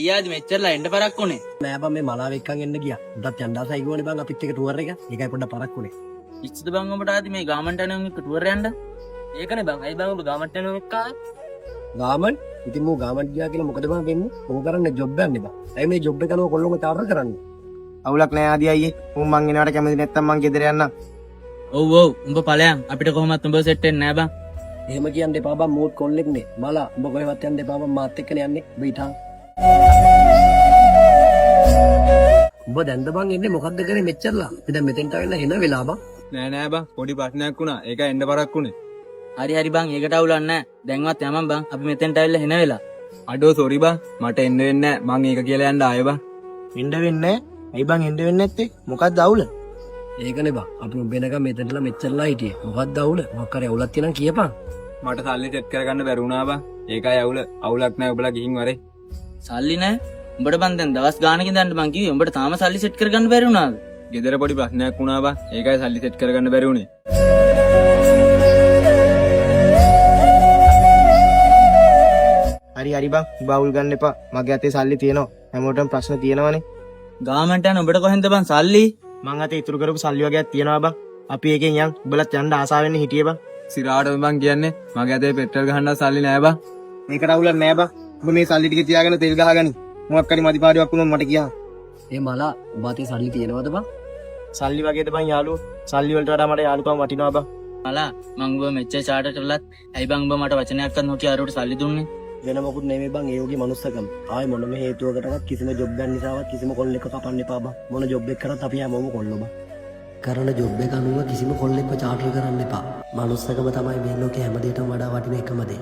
අයියාද මෙච්චරලා එන්න පරක් උනේ. නෑ බං මේ මලාව එක්කන් එන්න ගියා. උඩත් යන්න ආසයි ගිහුවනේ බං අපිත් එක ටුවර් එක. ඒකයි පොඩ්ඩක් පරක් උනේ. ඉස්සද බං ඔබට ආදි මේ ගාමන්ට යන එක ටුවර් යන්න. ඒකනේ බං. අයි බං ඔබ ගාමන්ට යන එක ආවේ. ගාමන් ඉතින් මෝ ගාමන්ට ගියා කියලා මොකද බං වෙන්නේ? මොකද කරන්නේ ජොබ් යන්නේ බං. ඇයි මේ ජොබ් එක නෝ කොල්ලොම තාරර කරන්නේ? අවුලක් නෑ ආදී අයියේ. මං එනවට කැමති නැත්තම් මං ගෙදර යන්නම්. ඔව් ඔව් උඹ ඵලයන් අපිට කොහොමත් උඹ සෙට් වෙන්නේ නෑ බං. එහෙම කියන්න එපා බං මෝඩ් කොල්ලෙක්නේ. මලා උඹ කොහෙවත් යන්න එපා බං මාත් එක්කනේ යන්නේ. උඹ ඊටා. උඹ දැන්ද බං එන්නේ මොකද්ද කරේ මෙච්චරලා? අපි දැන් මෙතෙන්ට ආවෙලා එන වෙලා බං. නෑ බං පොඩි ප්‍රශ්නයක් වුණා. ඒකයි එන්න පරක් වුණේ. හරි හරි බං ඒකට අවුලක් නෑ. දැන්වත් යමන් බං අපි මෙතෙන්ට ආවිල්ලා එන වෙලා. අඩෝ සෝරි බං මට එන්න වෙන්නේ නෑ. මං ඒක කියලා යන්න ආයේ බං. එන්න වෙන්නේ නෑ. ඇයි බං එන්න වෙන්නේ නැත්තේ? මොකක්ද අවුල? ඒකනේ බං. අපි උඹෙනකම් මෙතෙන්ටලා මෙච්චරලා හිටියේ. මොකද්ද අවුල? මොකක් කරේ අවුලක් තියෙනම් කියපන්. මට සල්ලි සෙට් කරගන්න බැරි වුණා බං. ඒකයි අවුල. අවුලක් නෑ ඔබලා ගිහින් වරේ. සල්ලි නෑ. උඹට බං දැන් දවස් ගානකින් දාන්න බං කිව්වේ. උඹට තාම සල්ලි සෙට් කරගන්න බැරි වුණාද? ගෙදර පොඩි ප්‍රශ්නයක් වුණා බං. ඒකයි සල්ලි සෙට් කරගන්න බැරි වුණේ. හරි බං බවුල් ගන්න එපා. මගේ අතේ සල්ලි තියෙනවා. හැමෝටම ප්‍රශ්න තියෙනවනේ. ගාමන්ට යන උඹට කොහෙන්ද බං සල්ලි? මං අතේ ඉතුරු කරපු සල්ලි වගේක් තියෙනවා බං. අපි එකෙන් යන්. උඹලත් යන්න ආසාවෙන් හිටියේ බං. සිරාට බං කියන්නේ මගේ අතේ පෙට්‍රල් ගහන්න සල්ලි නෑ බං. මේකට අවුලක් නෑ බං. උඹ මේ සල්ලි ටික තියාගෙන තෙල් ගහගනි. මොකක් හරි මදිපාඩුවක් වුණොත් මට කියන්න. ඒ මලා උඹ අතේ සල්ලි තියෙනවද බං? සල්ලි වගේද බං යාළුවෝ. සල්ලි වලට වඩා මට යාළුකම් වටිනවා බං. මලා මං උඹ මෙච්චර චාටර් කරලත් ඇයි බං උඹ මට වචනයක්වත් නොකිය අරවට සල්ලි දුන්නේ? වෙන මොකුත් නෙමෙයි බං ඒ වගේ මනුස්සකම. ආයි මොනම හේතුවකටවත් කිසිම ජොබ් ගන්න නිසාවත් කිසිම කොල්ලෙක්ව කපන්න එපා බං. මොන ජොබ් එක කරත් අපි හැමෝම කොල්ලෝ බං. කරන ජොබ් එක අනුව කිසිම කොල්ලෙක්ව චාටර් කරන්න එපා. මනුස්සකම තමයි මේ ලෝකේ හැම දෙයකටම වඩා වටින එකම දේ.